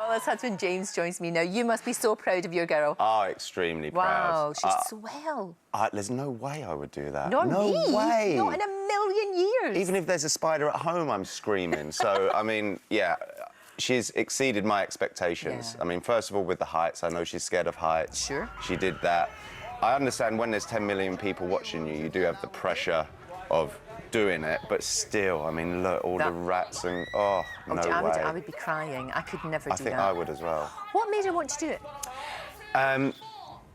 Ola's husband James joins me now. You must be so proud of your girl. Oh, extremely proud. Wow, she's swell. There's no way I would do that. Not no me. way. Not in a million years. Even if there's a spider at home, I'm screaming. So, I mean, yeah, she's exceeded my expectations. Yeah. I mean, first of all, with the heights, I know she's scared of heights. Sure. She did that. I understand when there's 10 million people watching you, you do have the pressure of doing it, but still, I mean, look, all the rats and, no way. I would be crying. I could never do that. I think I would as well. What made her want to do it?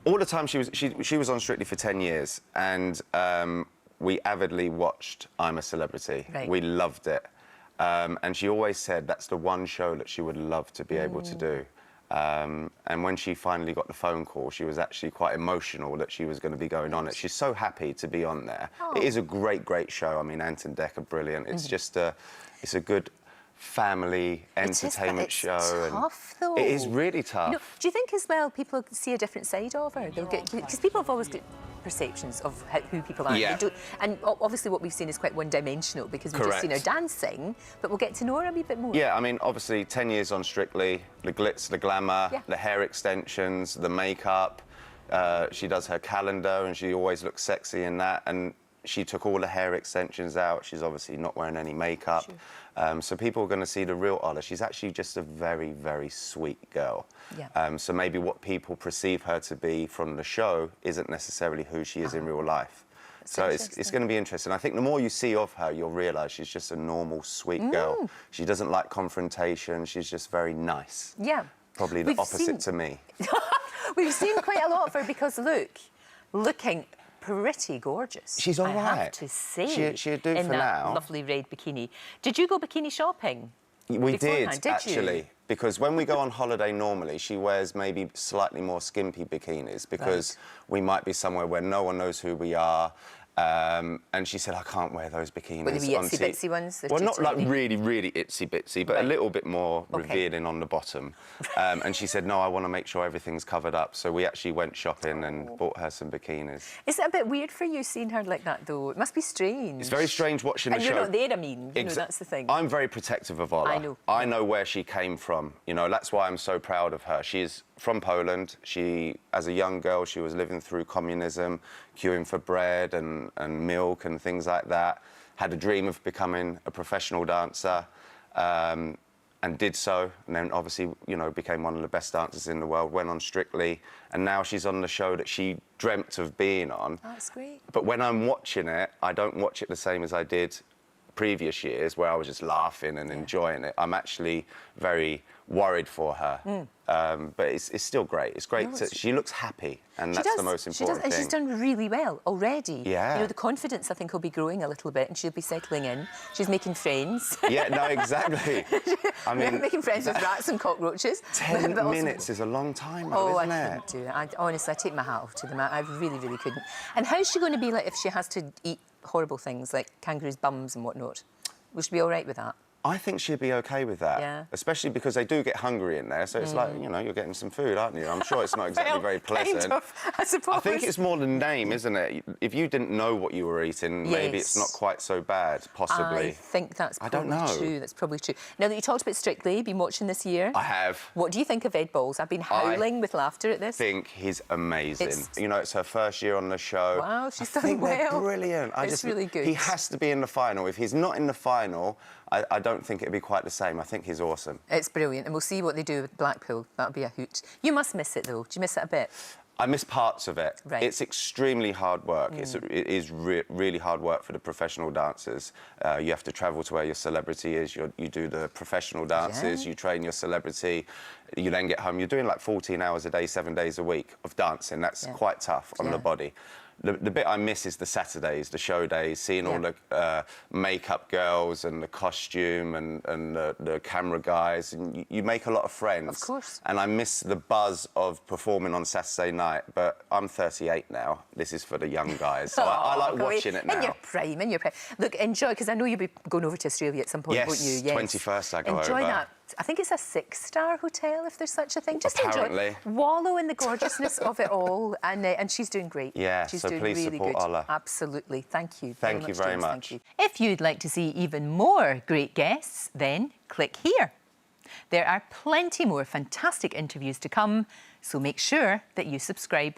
All the time she was on Strictly for 10 years, and we avidly watched I'm a Celebrity. Right. We loved it. And she always said that's the one show that she would love to be able to do. And when she finally got the phone call, she was actually quite emotional that she was going to be going on it. She's so happy to be on there. Oh. It is a great, great show. I mean, Ant and Dec are brilliant. It's just it's a good family entertainment show. It's tough, though. It is really tough. You know, do you think as well people see a different side of her? They'll get, because people have always got perceptions of who people are. Yeah. And obviously what we've seen is quite one-dimensional because we've just seen her dancing, but we'll get to know her a wee bit more. Yeah, I mean, obviously 10 years on Strictly, the glitz, the glamour, the hair extensions, the makeup. She does her calendar and she always looks sexy in that. And she took all the hair extensions out. She's obviously not wearing any makeup. Sure. So people are going to see the real Ola. She's actually just a very, very sweet girl. Yeah. So maybe what people perceive her to be from the show isn't necessarily who she is in real life. So it's going to be interesting. I think the more you see of her, you'll realise she's just a normal, sweet girl. She doesn't like confrontation. She's just very nice. Yeah. Probably the opposite to me. We've seen quite a lot of her because, looking pretty gorgeous. She's all right. I have to say. She'll do for now. In that lovely red bikini. Did you go bikini shopping? We did actually. Because when we go on holiday normally, she wears maybe slightly more skimpy bikinis because we might be somewhere where no one knows who we are. And she said, I can't wear those bikinis. What, the itsy-bitsy ones? Well, not like really, really itsy-bitsy, but a little bit more revealing on the bottom. And she said, no, I want to make sure everything's covered up. So we actually went shopping and bought her some bikinis. Is it a bit weird for you seeing her like that, though? It must be strange. It's very strange watching the show. And you're not there, I mean. You know, that's the thing. I'm very protective of Ola. I know. I know where she came from. You know, that's why I'm so proud of her. She's from Poland. She, as a young girl, she was living through communism, queuing for bread and milk and things like that. Had a dream of becoming a professional dancer and did so. And then obviously, you know, became one of the best dancers in the world, went on Strictly. And now she's on the show that she dreamt of being on. That's great. But when I'm watching it, I don't watch it the same as I did previous years where I was just laughing and enjoying it. I'm actually very worried for her. But it's still great. It's great. She looks happy, and that's the most important thing. And she's done really well already. Yeah. You know, the confidence, I think, will be growing a little bit, and she'll be settling in. She's making friends. Yeah, no, exactly. I mean... making friends with rats and cockroaches. 10 minutes is a long time, though, isn't it? I couldn't do it. Honestly, I take my hat off to them. I really, really couldn't. And how's she going to be like if she has to eat horrible things like kangaroos' bums and whatnot? Will she be all right with that? I think she'd be OK with that, especially because they do get hungry in there, so it's like, you know, you're getting some food, aren't you? I'm sure it's not exactly very pleasant. Kind of, I suppose. I think it's more the name, isn't it? If you didn't know what you were eating, maybe it's not quite so bad, possibly. I think that's probably true. That's probably true. Now that you talked about Strictly, been watching this year. I have. What do you think of Ed Balls? I've been howling with laughter at this. I think he's amazing. You know, it's her first year on the show. Wow, she's done well. They're brilliant. It's really good. He has to be in the final. If he's not in the final, I don't think it'd be quite the same. I think he's awesome. It's brilliant, and we'll see what they do with Blackpool. That'll be a hoot. You must miss it, though. Do you miss it a bit? I miss parts of it. Right. It's extremely hard work. It is really hard work for the professional dancers. You have to travel to where your celebrity is. You do the professional dances. You train your celebrity. You then get home. You're doing like 14 hours a day, 7 days a week of dancing. That's quite tough on the body. The bit I miss is the Saturdays, the show days, seeing all the makeup girls and the costume and the camera guys. And you make a lot of friends. Of course. And I miss the buzz of performing on Saturday night. But I'm 38 now. This is for the young guys. So I like watching it now. In your prime. Look, enjoy, because I know you'll be going over to Australia at some point, won't you? Yes, 21st I go over. Enjoy that. I think it's a 6-star hotel, if there's such a thing. Just apparently. Enjoy. Wallow in the gorgeousness of it all. And she's doing great. Yeah, she's so doing please really support good. Ola. Absolutely. Thank you. Thank you very much. Thank you. If you'd like to see even more great guests, then click here. There are plenty more fantastic interviews to come, so make sure that you subscribe.